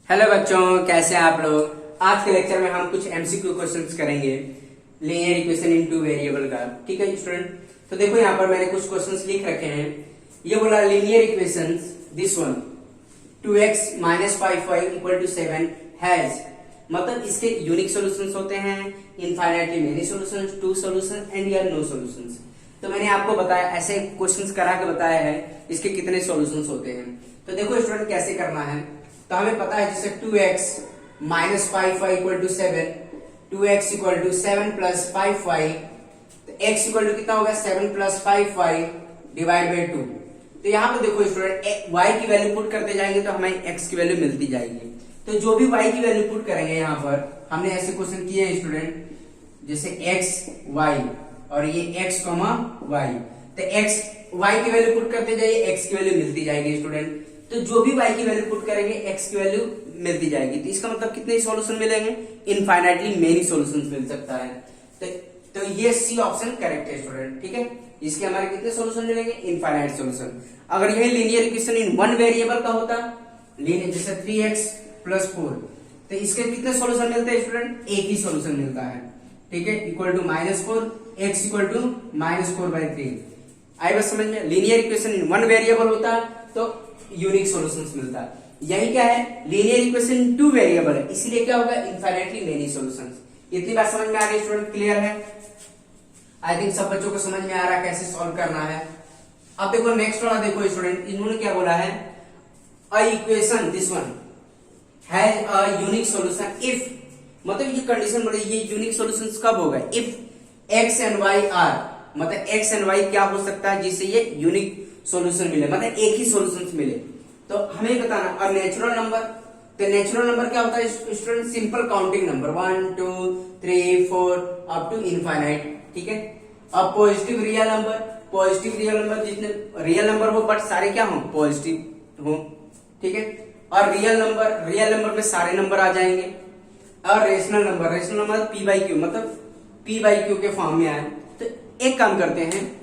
Hello बच्चों, कैसे हैं आप लोग। आज के लेक्चर में हम कुछ एमसीक्यू क्वेश्चंस करेंगे लीनियर इक्वेशन इन टू वेरिएबल का। ठीक है स्टूडेंट, तो देखो यहाँ पर मैंने कुछ क्वेश्चंस लिख रखे हैं। ये बोला linear equations this one 2x - 5y = 7 has, मतलब इसके यूनिक सॉल्यूशंस होते हैं, infinitely many solutions, two solution and या नो सॉल्यूशंस। तो मैंने आपको बताया, ऐसे क्वेश्चंस करा के बताया है इसके कितने सॉल्यूशंस होते हैं। तो देखो स्टूडेंट कैसे करना है। तो हमें पता है जैसे 2x - 5y = 7, 2x = 7 + 5y, तो x = कितना होगा 7 + 5y / 2। तो यहाँ पे देखो स्टूडेंट y की वैल्यू पुट करते जाएंगे तो हमें x की वैल्यू मिलती जाएगी। तो जो भी y की वैल्यू पुट करेंगे, यहाँ पर हमने ऐसे क्वेश्चन किए हैं स्टूडेंट, जैसे x y और ये x, y, तो x y की वैल्यू पुट करते जाइए, x की वैल्यू मिलती जाएगी स्टूडेंट। तो जो भी y की वैल्यू पुट करेंगे x की वैल्यू मिलती जाएगी। तो इसका मतलब कितने सॉल्यूशन मिलेंगे, इनफाइनाइटली मेनी सॉल्यूशंस मिल सकता है। तो ये सी ऑप्शन करेक्ट है स्टूडेंट। ठीक है, इसके हमारे कितने सॉल्यूशन मिलेंगे, इनफाइनाइट सॉल्यूशन। अगर यही linear equation in one variable का होता, लीनियर जैसे 3x + 4, तो इसके कितने सॉल्यूशन मिलते हैं स्टूडेंट, एक ही सॉल्यूशन मिलता है। ठीक है, इक्वल टू -4, x = -4/3। आई बस समझ में। Linear equation in one variable होता तो यूनिक सॉल्यूशंस मिलता है। यही क्या है, लीनियर इक्वेशन टू वेरिएबल है, इसलिए क्या होगा, इनफाइनाइटली मेनी सॉल्यूशंस। इतनी बात समझ में आ गई स्टूडेंट, क्लियर है। आई थिंक सब बच्चों को समझ में आ रहा है कैसे सॉल्व करना है। अब देखो नेक्स्ट वाला देखो स्टूडेंट, इन्होंने क्या बोला है, a equation this one has a unique solution if, मतलब ये कंडीशन बोले ये यूनिक सॉल्यूशंस कब होगा, if x and y are, मतलब x एंड y क्या हो सकता है जिससे ये यूनिक सॉल्यूशन मिले, मतलब एक ही सॉल्यूशन मिले। तो हमें बताना। और नेचुरल नंबर, तो नेचुरल नंबर क्या होता है student, simple counting number 1 2 3 4 up to infinite. ठीक है। अब positive real number, positive real number जितने रियल नंबर हो बट सारे क्या हो, पॉजिटिव हो। ठीक है। और रियल नंबर में सारे नंबर आ जाएंगे। और रेशनल नंबर p/q, मतलब p/q के फॉर्म में आए। तो एक काम करते हैं,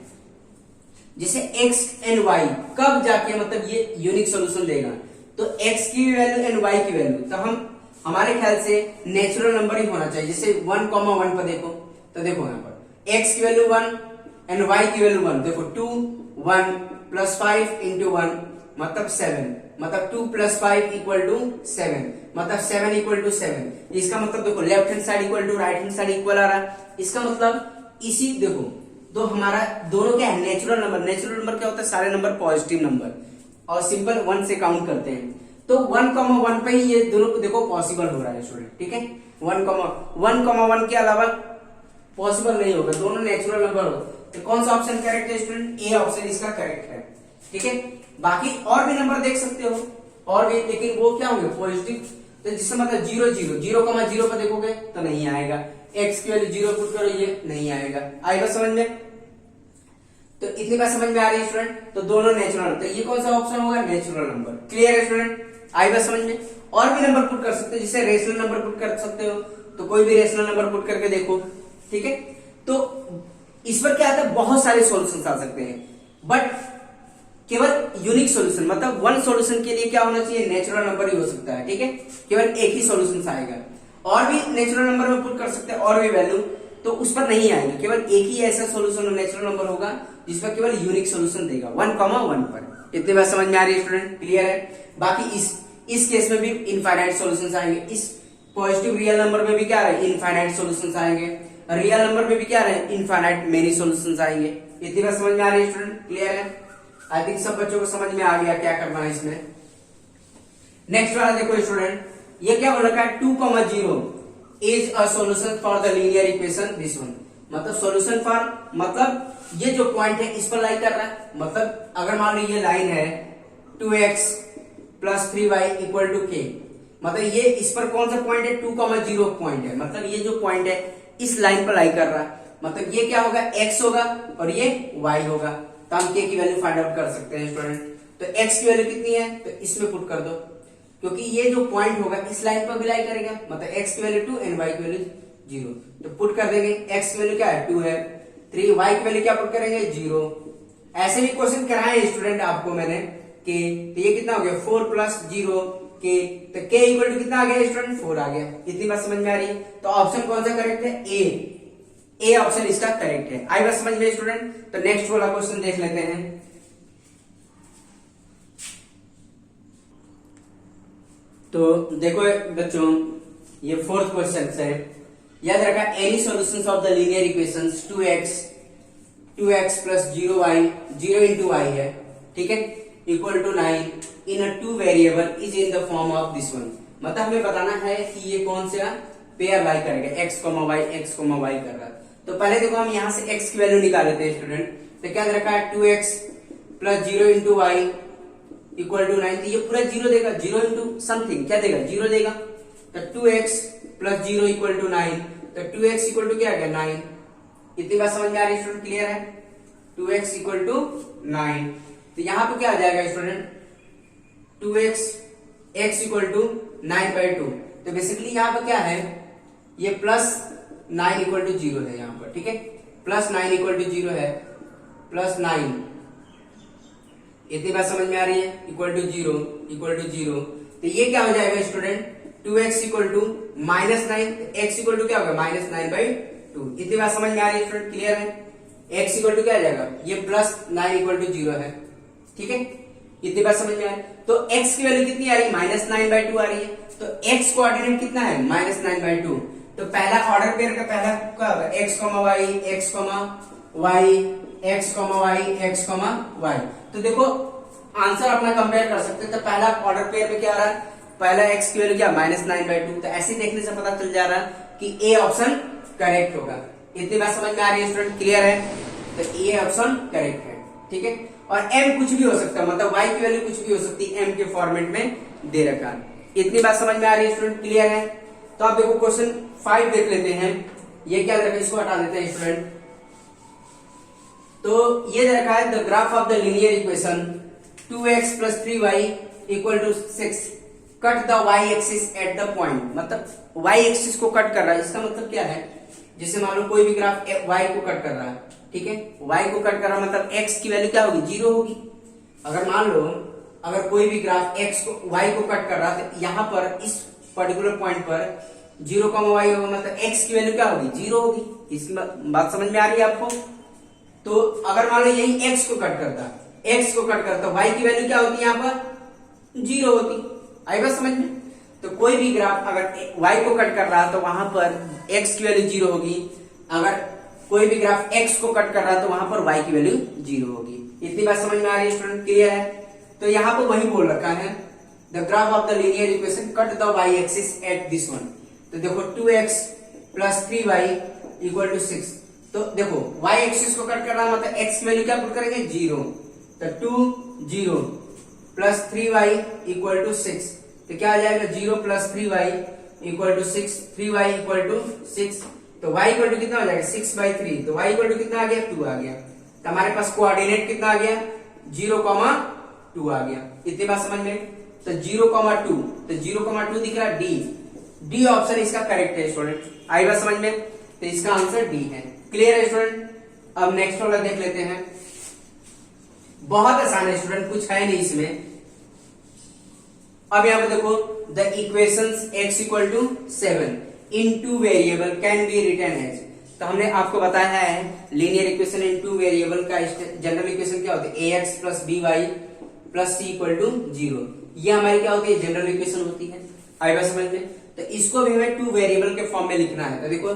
जैसे x एंड y कब जाके मतलब ये यूनिक सॉल्यूशन देगा, तो x की वैल्यू एंड y की वैल्यू, तो हम हमारे ख्याल से नेचुरल नंबर ही होना चाहिए। जैसे 1,1 पर देखो, तो देखो यहाँ पर x की वैल्यू 1 एंड y की वैल्यू 1, देखो 2 1 + 5 × 1 मतलब 7, मतलब 2 + 5 = 7, मतलब 7 = 7। इसका मतलब देखो left hand side equal to right hand side equal आ रहा है। इसका मतलब इसी देखो, तो हमारा दोनों क्या है, नेचुरल नंबर क्या होता है, सारे नंबर पॉजिटिव नंबर, और सिंपल 1 से काउंट करते हैं। तो 1,1 पे ही ये दोनों देखो पॉसिबल हो रहा है स्टूडेंट। ठीक है, 1,1 के अलावा पॉसिबल नहीं होगा, दोनों नेचुरल नंबर हो। तो कौन सा ऑप्शन करेक्ट है स्टूडेंट, ए ऑप्शन इसका करेक्ट है। ठीक है, बाकी और भी नंबर देख सकते हो, और भी, लेकिन वो क्या होंगे, पॉजिटिव। तो जिससे मतलब 0 0 0,0 पर देखोगे तो नहीं आएगा, x की वैल्यू 0 पुट करो ये नहीं आएगा। आएगा समझ में। तो इतनी बात समझ में आ रही है स्टूडेंट। तो दोनों नेचुरल, तो ये कौन सा ऑप्शन होगा, नेचुरल नंबर। क्लियर है स्टूडेंट, आई बात समझ में। और भी नंबर पुट कर सकते हो, जैसे रेशनल नंबर पुट कर सकते हो, तो कोई भी रेशनल नंबर पुट करके देखो। ठीक है, तो इस पर क्या आता है, बहुत सारे सॉल्यूशंस आ सकते हैं, बट केवल यूनिक सॉल्यूशन, मतलब वन सॉल्यूशन के लिए क्या होना चाहिए, नेचुरल नंबर ही हो सकता है। ठीक है, केवल एक ही सॉल्यूशन आएगा। और भी नेचुरल नंबर में पुट कर सकते हैं और भी वैल्यू, तो उस पर नहीं आएगा, केवल एक ही ऐसा सॉल्यूशन नेचुरल नंबर होगा जिसका केवल यूनिक सॉल्यूशन देगा 1,1 पर। इतनी बात समझ में आ रही है स्टूडेंट, क्लियर है। बाकी इस केस में भी इनफाइनाइट सॉल्यूशंस आएंगे। इस पॉजिटिव रियल नंबर में भी क्या रहे, इनफाइनाइट सॉल्यूशंस आएंगे। रियल नंबर में भी क्या रहे, इनफाइनाइट मेनी सॉल्यूशंस आएंगे। इतनी बात समझ में आ रही है स्टूडेंट, क्लियर है। आई थिंक सब बच्चों को समझ में आ गया क्या करना है इसमें। नेक्स्ट वाला देखो स्टूडेंट, ये क्या बोल रखा है, 2,0 is a solution for the linear equation this one, मतलब सॉल्यूशन फॉर, मतलब ये जो पॉइंट है इस पर लाई कर रहा है। मतलब अगर मान लो ये लाइन है 2x + 3y = k, मतलब ये इस पर कौन सा पॉइंट है, 2,0 पॉइंट है, मतलब ये जो पॉइंट है इस लाइन पर लाई कर रहा है। मतलब ये क्या होगा, x होगा और ये y होगा। तो हम k की वैल्यू फाइंड आउट कर सकते हैं स्टूडेंट। तो x की वैल्यू कितनी है, तो इसमें पुट कर दो, क्योंकि ये जो पॉइंट होगा इस लाइन पर भी लाई करेगा, मतलब x की वैल्यू 2 एंड y की वैल्यू 0। तो पुट कर देंगे, x की वैल्यू क्या है 2 है, 3, y की वैल्यू क्या पुट करेंगे 0। ऐसे भी क्वेश्चन कराए स्टूडेंट आपको मैंने कि, तो ये कितना हो गया 4 + 0 के, तो k इक्वल टू कितना आ गया स्टूडेंट 4 आ गया। इतनी बात समझ में आ रही है। तो ऑप्शन कौन सा करेक्ट है? ए ऑप्शन इसका करेक्ट है। आई बात समझ में स्टूडेंट। तो नेक्स्ट वाला क्वेश्चन देख लेते हैं। तो देखो बच्चों, ये फोर्थ क्वेश्चन है। याद रखा, any solutions of the linear equations 2x plus 0y 0 into y है, ठीक है, equal to 9 in a 2 variable is in the form of this one. मतलब हमें बताना है कि ये कौन सा पेयर लाई करेगा, x, y कर रहा है। तो पहले देखो हम यहाँ से x की वैल्यू निकाल लेते हैं स्टूडेंट। तो क्या रखा है 2x plus 0 into y equal to 9। तो ये पूरा 0 देगा, 0 इंटू समथिंग क्या देगा, 0 देगा। तो 2x प्लस 0 इक्वल टू 9। तो 2x इक्वल टू क्या आ गया 9। इतनी बात समझ में आ रही है स्टूडेंट, क्लियर है? 2x equal to 9। तो यहां पे क्या आ जाएगा student 2x x equal to 9/2। तो बेसिकली यहां पर क्या है, ये प्लस 9 इक्वल टू 0 है यहां पर, ठीक है, प्लस 9 इक्वल टू 0 है, प्लस 9। इतनी बात समझ में आ रही है, इक्वल टू 0। तो ये क्या हो जाएगा student 2x equal to minus 9, x equal to क्या होगा -9/2। इतनी बात समझ में आ रही है स्टूडेंट, क्लियर है? x इक्वल टू क्या आ जाएगा, ये प्लस 9 इक्वल टू 0 है, ठीक है, इतनी बात समझ में आ रही है। तो x की वैल्यू कितनी आ रही है, -9/2 आ रही है। तो x कोऑर्डिनेट कितना है, -9/2। तो पहला ऑर्डर पेयर का पहला क्या होगा, x, y, x, y। तो देखो आंसर अपना कंपेयर कर सकते हैं। तो पहला ऑर्डर पेयर में क्या आ रहा है, पहला x की वैल्यू क्या -9/2। तो ऐसे देखने से पता चल जा रहा है कि ए ऑप्शन करेक्ट होगा। इतनी बात समझ में आ रही है स्टूडेंट, क्लियर है? तो ए ऑप्शन करेक्ट है, ठीक है। और m कुछ भी हो सकता है, मतलब y की वैल्यू कुछ भी हो सकती है, m के फॉर्मेट में दे रखा है। इतनी बात समझ में आ रही है स्टूडेंट, क्लियर है? तो आप देखो क्वेश्चन 5 देख लेते हैं। ये क्या रखा है, इसको हटा देते हैं स्टूडेंट। तो ये रखा है the graph of the linear equation 2x plus 3y equal to 6 cut the y axis at the point. मतलब y एक्सिस को कट कर रहा है, इसका मतलब क्या है, जैसे मान लो कोई भी ग्राफ y को कट कर रहा है, ठीक है, y को कट कर रहा है, मतलब x की वैल्यू क्या होगी, 0 होगी। अगर मान लो अगर कोई भी ग्राफ x को y को कट कर रहा है, तो यहाँ पर इस पर्टिकुलर पॉइंट पर 0, y होगा, मतलब x की वैल्यू क्या होगी, 0 होगी। इसकी बात समझ में आ रही है आपको? तो अगर मान लो यही x को कट करता, y की वैल्यू क्या होती है, यहाँ पर 0 होती। आई बात समझ में? तो कोई भी ग्राफ अगर y को कट कर रहा है तो वहां पर x की वैल्यू 0 होगी। अगर कोई भी ग्राफ x को कट कर रहा है तो वहां पर y की वैल्यू 0 होगी। इतनी बात समझ में आ रही है स्टूडेंट, क्लियर है? तो यहाँ पर वही बोल रखा है the graph of the linear equation cut the y axis at this one. तो देखो 2x plus 3y equal to 6। तो देखो y एक्सिस को कट कर रहा है, मतलब x की वैल्यू क्या पुट करेंगे, 0। तो 2 0 प्लस 3y इक्वल टू 6। तो क्या आ जाएगा, 0 plus 3y equal to 6, 3y equal to 6। तो y इक्वल टू कितना हो जाएगा, 6/3। तो y इक्वल टू कितना आ गया, 2 आ गया। तो हमारे पास कोऑर्डिनेट कितना आ गया, 0,2 आ गया। इतनी बात समझ में? तो 0,2, तो 0,2 दिख रहा है, डी ऑप्शन इसका करेक्ट है स्टूडेंट। आई बात समझ में? तो इसका आंसर डी है, क्लियर है स्टूडेंट? अब नेक्स्ट वाला देख लेते हैं। बहुत आसान है स्टूडेंट, कुछ है नहीं इसमें। अब यहां पर देखो the equations x equal to 7 in 2 variable can be written as. तो हमने आपको बताया है लीनियर इक्वेशन इन 2 वेरिएबल का जनरल इक्वेशन क्या होती है, ax plus by plus c equal to 0। ये हमारी क्या होती है, जनरल इक्वेशन होती है। आई बात समझ में? तो इसको भी हमें 2 वेरिएबल के फॉर्म में लिखना है। तो देखो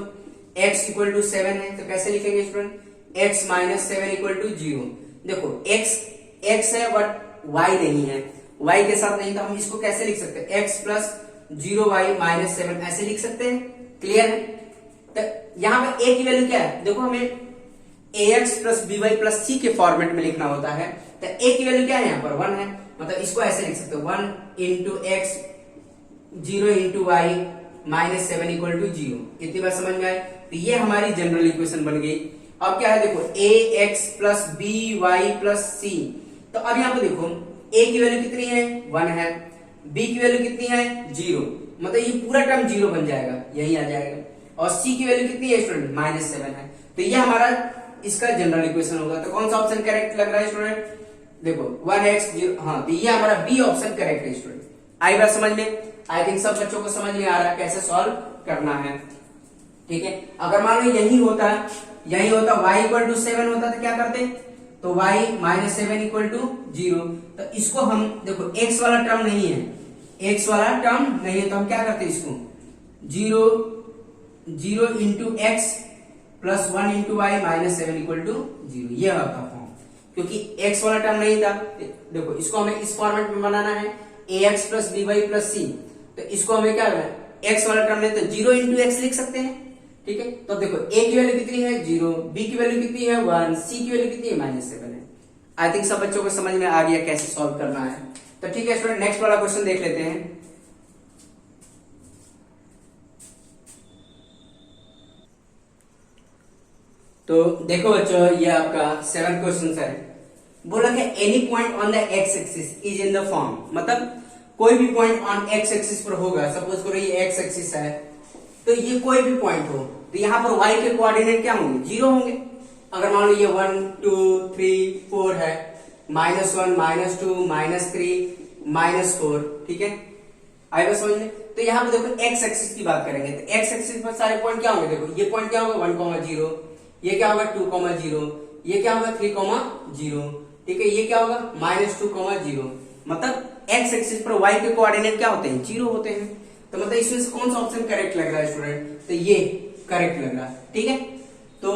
x इक्वल टू 7 है, तो कैसे लिखेंगे student, x minus 7 equal to 0। देखो x है बट y नहीं है, y के साथ नहीं, तो हम इसको कैसे लिख सकते हैं, x प्लस 0y माइनस 7 ऐसे लिख सकते हैं, क्लियर है? तो यहाँ पे a की वैल्यू क्या है, देखो हमें ax plus by plus c के फॉर्मेट में लिखना होता है। तो a की वैल्यू क्या है, यहाँ पर 1 है, मतलब इसको ऐसे लिख सकते हो 1 into x 0 into y minus 7 equal to 0। इतनी बात समझ में आए? तो ये हमारी जनरल इक्वेशन बन गई। अब क्या है, देखो ax plus by plus c। तो अब यहाँ पे देखो a की वैल्यू कितनी है, 1 है, b की वैल्यू कितनी है, 0, मतलब ये पूरा टर्म 0 बन जाएगा, यही आ जाएगा। और c की वैल्यू कितनी है स्टूडेंट, -7 है। तो ये हमारा इसका जनरल इक्वेशन होगा। तो कौन सा ऑप्शन करेक्ट लग रहा है स्टूडेंट, देखो 1x 0, हाँ, तो ये हमारा बी ऑप्शन करेक्ट है स्टूडेंट। आई बात समझ में? आई थिंक सब बच्चों को समझ में आ रहा है कैसे सॉल्व करना है। ठीक है, अगर मान लो यही होता y इक्वल टू 7 होता तो क्या करते? तो y माइनस 7 इक्वल टू 0। तो इसको हम देखो x वाला टर्म नहीं है, x वाला टर्म नहीं है, तो हम क्या करते इसको 0 into x plus 1 into y minus 7 equal to 0, ये आपका फॉर्म। क्योंकि x वाला टर्म नहीं था, देखो इसको हमें इस फॉर्मेट में बनाना है ax plus b y plus c. तो इसको हमें क्या करना है, x वाला टर्म नहीं तो 0 इंटू एक्स लिख सकते हैं। ठीक है, तो देखो a की वैल्यू कितनी है 0, b की वैल्यू कितनी है 1, c की वैल्यू कितनी है -7 है। आई थिंक सब बच्चों को समझ में आ गया कैसे सॉल्व करना है। तो ठीक है स्टूडेंट, नेक्स्ट वाला क्वेश्चन देख लेते हैं। तो देखो बच्चों, ये आपका 7 क्वेश्चन है। बोला कि any point on the x axis is in the form, मतलब कोई भी पॉइंट ऑन एक्स एक्सिस पर होगा। सपोज करो ये एक्स एक्सिस है, तो ये कोई भी पॉइंट हो तो यहाँ पर y के कोऑर्डिनेट क्या होंगे, 0 होंगे। अगर मान लो ये 1 2 3 4 है, -1 -2 -3 -4, ठीक है, आई बस समझ में। तो यहाँ पे देखो एक्स एक्सिस की बात करेंगे, तो एक्स एक्सिस पर सारे पॉइंट क्या होंगे, देखो ये पॉइंट क्या होगा 1, 0, ये क्या होगा 2, 0, ये क्या होगा 3, 0, ठीक है, ये क्या होगा -2, 0। मतलब एक्स एक्सिस पर y के कोऑर्डिनेट क्या होते हैं, 0 होते हैं। तो मतलब इसमें से कौन सा ऑप्शन करेक्ट लग रहा है स्टूडेंट, तो ये करेक्ट लग रहा है। ठीक है, तो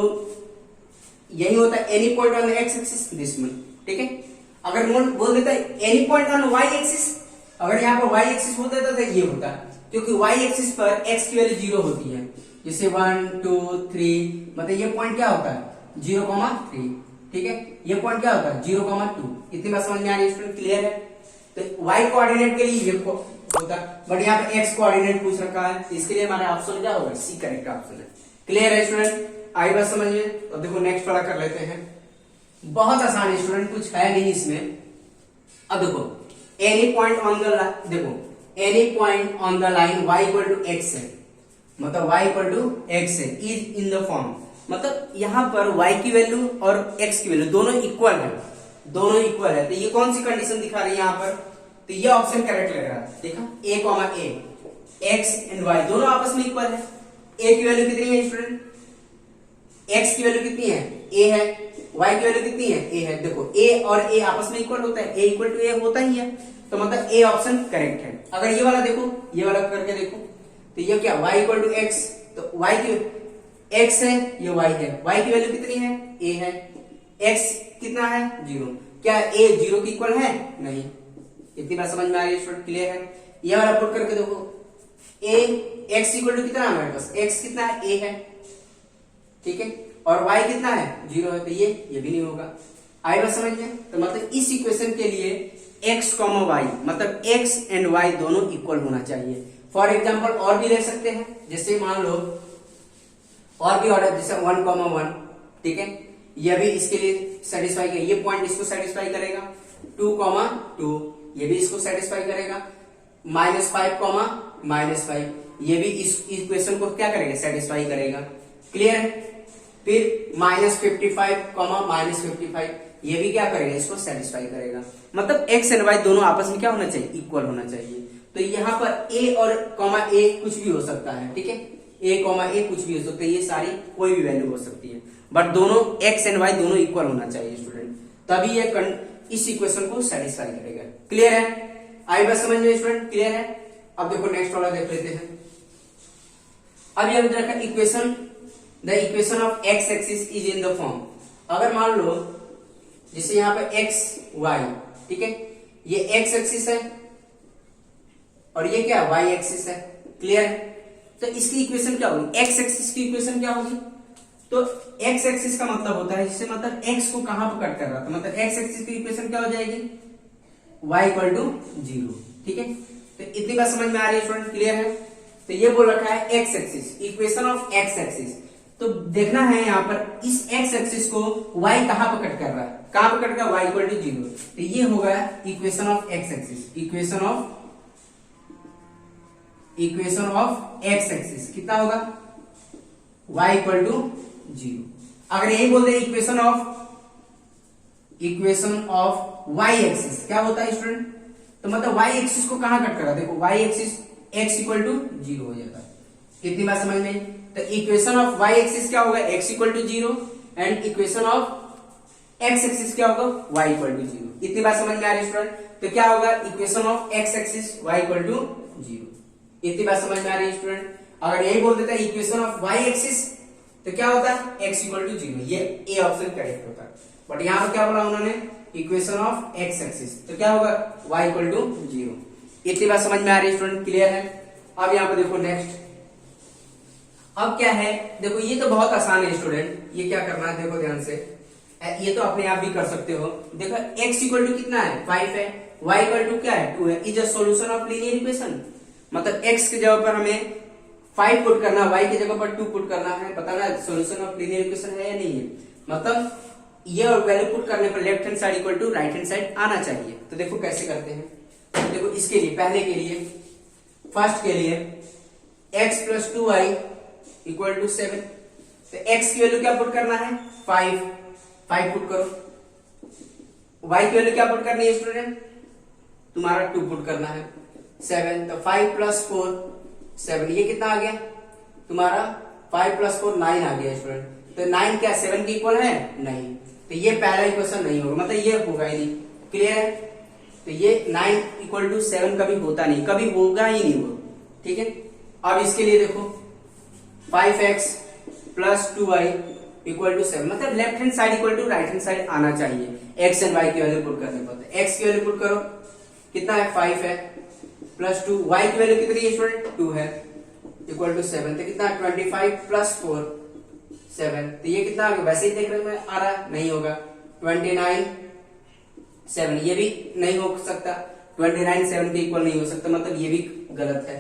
यही होता है any point on x axis this one. ठीक है, अगर बोल देता है any point on y axis, अगर यहाँ पर वाई एक्सिस होता है तो ये होता है, क्योंकि वाई एक्सिस पर एक्स की वैल्यू 0 होती है। जैसे 1 2 3, मतलब ये पॉइंट क्या होता है 0,3। ठीक है, ये पॉइंट क्या होता है 0,2। इतनी बात समझ में आ रही है स्टूडेंट, क्लियर है? तो y कोऑर्डिनेट के लिए ये होता है, बट यहाँ पे x कोऑर्डिनेट पूछ रखा है, इसके लिए हमारा ऑप्शन क्या होगा, सी करेक्ट ऑप्शन है। क्लियर है स्टूडेंट, आई बात समझ में? तो देखो नेक्स्ट वाला कर लेते हैं। बहुत आसान है स्टूडेंट, कुछ है नहीं इसमें। अब देखो एनी पॉइंट ऑन द, देखो any point on the line y equal to x है, मतलब y इक्वल टू x है, इज इन द फॉर्म। मतलब यहाँ पर y की वैल्यू और x की वैल्यू दोनों इक्वल है, दोनों इक्वल है। तो ये कौन सी कंडीशन दिखा रही है यहाँ पर, तो ये ऑप्शन करेक्ट लग रहा है। देखा a, x एंड y दोनों आपस में इक्वल है। a की वैल्यू कितनी है स्टूडेंट, x की वैल्यू कितनी है a है, y की वैल्यू कितनी है a है। देखो a और a आपस में इक्वल होता है, a इक्वल टू a होता ही है, तो मतलब a ऑप्शन करेक्ट है। अगर ये वाला देखो, ये वाला करके देखो, तो ये क्या y इक्वल टू x, तो y की x है, ये y है, y की वैल्यू कितनी है a है, x कितना है 0, क्या a 0 की इक्वल है, नहीं। इतनी बात समझ में आ रही है स्टूडेंट, क्लियर है? ये वाला पुट करके देखो, a x इक्वल टू कितना है हमारे पास, x कितना है a है, ठीक है, और y कितना है 0 है, तो ये भी नहीं होगा। आई बात समझ में? तो मतलब इस इक्वेशन के लिए x, y, मतलब x एंड y दोनों इक्वल होना चाहिए। फॉर एग्जाम्पल और भी ले सकते हैं, जैसे मान लो और भी ऑर्डर, जैसे 1, 1, ठीक है, ये भी इसके लिए सेटिस्फाई करेगा, ये पॉइंट इसको सेटिस्फाई करेगा। 2, 2 ये भी इसको सेटिस्फाई करेगा। -5, -5 ये भी इस इक्वेशन को क्या करेगा, सेटिस्फाई करेगा। क्लियर है? फिर -55, -55 ये भी क्या करेगा, इसको सेटिस्फाई करेगा। मतलब x एंड y दोनों आपस में क्या होना चाहिए, इक्वल होना चाहिए। तो यहाँ पर a और a कुछ भी हो सकता है, ठीक है, a कुछ भी हो सकता है, ये सारी कोई भी वैल्यू हो सकती है, बट दोनों x एंड y दोनों इक्वल होना चाहिए स्टूडेंट, तभी ये इस इक्वेशन को सेटिस्फाई करेगा। क्लियर है? आई बात समझ में स्टूडेंट, क्लियर है? अब देखो नेक्स्ट वाला देख लेते हैं। अब ये देखा equation, the equation of x axis is in the form. अगर मान लो जैसे यहाँ पे x y, ठीक है, ये x एक्सिस है और ये क्या y एक्सिस है। क्लियर है? तो इसकी इक्वेशन क्या होगी, x एक्सिस की इक्वेशन क्या होगी, तो x एक्सिस का मतलब होता है, जिससे मतलब x को कहां पर कट कर रहा था, मतलब x एक्सिस की इक्वेशन क्या हो जाएगी, y इक्वल टू 0। ठीक है, तो इतनी बात समझ में आ रही है स्टूडेंट, क्लियर है? तो ये बोल रखा है x axis, equation of x axis. तो देखना है यहाँ पर इस x एक्सिस को y कहां पर कट कर रहा है, कहां पर कट कर रहा है, y इक्वल टू 0। तो ये होगा equation of x axis, equation of x axis कितना होगा, y इक्वल टू 0। अगर यही बोल दे इक्वेशन ऑफ y एक्सिस क्या होता है स्टूडेंट, तो मतलब y एक्सिस को कहां कट करा, देखो y axis x equal to 0 हो जाता है। कितनी बात समझ में? तो इक्वेशन ऑफ y एक्सिस क्या होगा, x equal to 0 and equation of x axis क्या होगा, y इक्वल टू 0। इतनी बात समझ में आ रही है स्टूडेंट? तो क्या होगा, equation of x axis y equal to 0। इतनी बात समझ में आ रही है स्टूडेंट? अगर यही बोल देता है इक्वेशन ऑफ y एक्सिस तो क्या होता है, x इक्वल टू 0, ये ए ऑप्शन करेक्ट होता है। बट यहाँ पर क्या बोला उन्होंने, इक्वेशन ऑफ x एक्सिस, तो क्या होगा y इक्वल टू 0। इतनी बात समझ में आ रही है स्टूडेंट? क्लियर है? अब यहाँ पर देखो नेक्स्ट, अब क्या है, देखो ये तो बहुत आसान है स्टूडेंट। ये क्या करना है, देखो ध्यान से, ये तो अपने आप भी कर सकते हो। देखो x इक्वल टू कितना है, 5 है, y इक्वल टू क्या है, 2 है। Is a solution of linear equation, मतलब x की जगह पर हमें 5 पुट करना, y की जगह पर 2 पुट करना है, बताना सॉल्यूशन ऑफ लीनियर इक्वेशन है या नहीं है। मतलब ये वैल्यू पुट करने पर left hand side equal to right hand side आना चाहिए। तो देखो कैसे करते हैं, तो देखो इसके लिए, पहले के लिए, फर्स्ट के लिए x plus 2y equal to 7, तो x की वैल्यू क्या पुट करना है, 5 पुट करो। y की वैल्यू क्या पुट करनी है स्टूडेंट, तुम्हारा 2 पुट करना है, 7, तो 5 प्लस 4 7, ये कितना आ गया तुम्हारा, 5 प्लस 4 9 आ गया स्टूडेंट। तो 9 क्या 7 के इक्वल है, नहीं, तो ये पहला इक्वेशन नहीं होगा, मतलब ये होगा ही नहीं। क्लियर है? तो ये 9 इक्वल टू 7 कभी होता नहीं, कभी होगा ही नहीं वो। ठीक है, अब इसके लिए देखो 5x plus 2y equal to 7, मतलब left hand side equal to right hand side आना चाहिए x एंड y की वैल्यू पुट करने पर। x की वैल्यू पुट करो, कितना है 5 है, प्लस 2, y की वैल्यू कितनी है स्टूडेंट, 2 है, इक्वल टू 7, तो कितना 25 प्लस 4 7, तो ये कितना आ गया, वैसे ही देख रहे में आ रहा नहीं होगा, 29 7, ये भी नहीं हो सकता, 29 7 के इक्वल नहीं हो सकता, मतलब ये भी गलत है।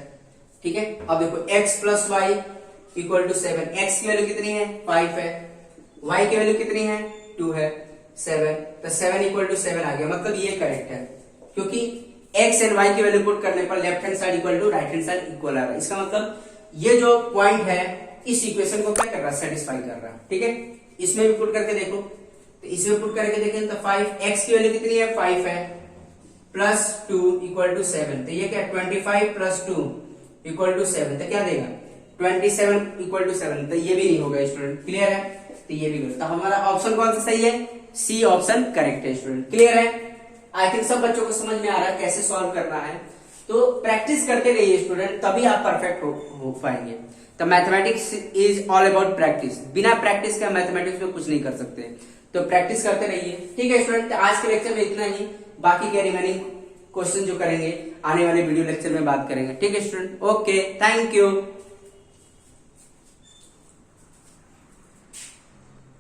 ठीक है, अब देखो x plus y equal to 7, x की वैल्यू कितनी है 5 है, y की वैल्यू कितनी है 2 है, 7, तो 7 इक्वल टू 7 आ गया, मतलब ये करेक्ट है, क्योंकि x एंड y की वैल्यू पुट करने पर left hand side equal to right hand side equal आ रहा है। इसका मतलब ये जो पॉइंट है इस इक्वेशन को क्या कर रहा है, सेटिस्फाई कर रहा है। ठीक है, इसमें भी पुट करके देखो, तो इसमें पुट करके देखें तो 5, x की वैल्यू कितनी है 5 है, प्लस 2 इक्वल टू 7, तो ये क्या 25 प्लस 2 इक्वल टू 7, तो क्या देगा 27 इक्वल टू 7, तो ये भी नहीं होगा स्टूडेंट। क्लियर है? तो ये भी गलत, तो हमारा ऑप्शन कौन सा सही है, सी ऑप्शन करेक्ट है स्टूडेंट। क्लियर है? आई थिंक सब बच्चों को समझ में आ रहा है कैसे सॉल्व करना है। तो प्रैक्टिस करते रहिए स्टूडेंट, तभी आप परफेक्ट हो पाएंगे। तो mathematics is all about practice, बिना प्रैक्टिस का मैथमेटिक्स में कुछ नहीं कर सकते, तो प्रैक्टिस करते रहिए। ठीक है स्टूडेंट, आज के लेक्चर में इतना ही, बाकी के रिमेनिंग क्वेश्चन जो करेंगे आने वाले वीडियो लेक्चर में बात करेंगे। ठीक है स्टूडेंट, ओके, थैंक यू।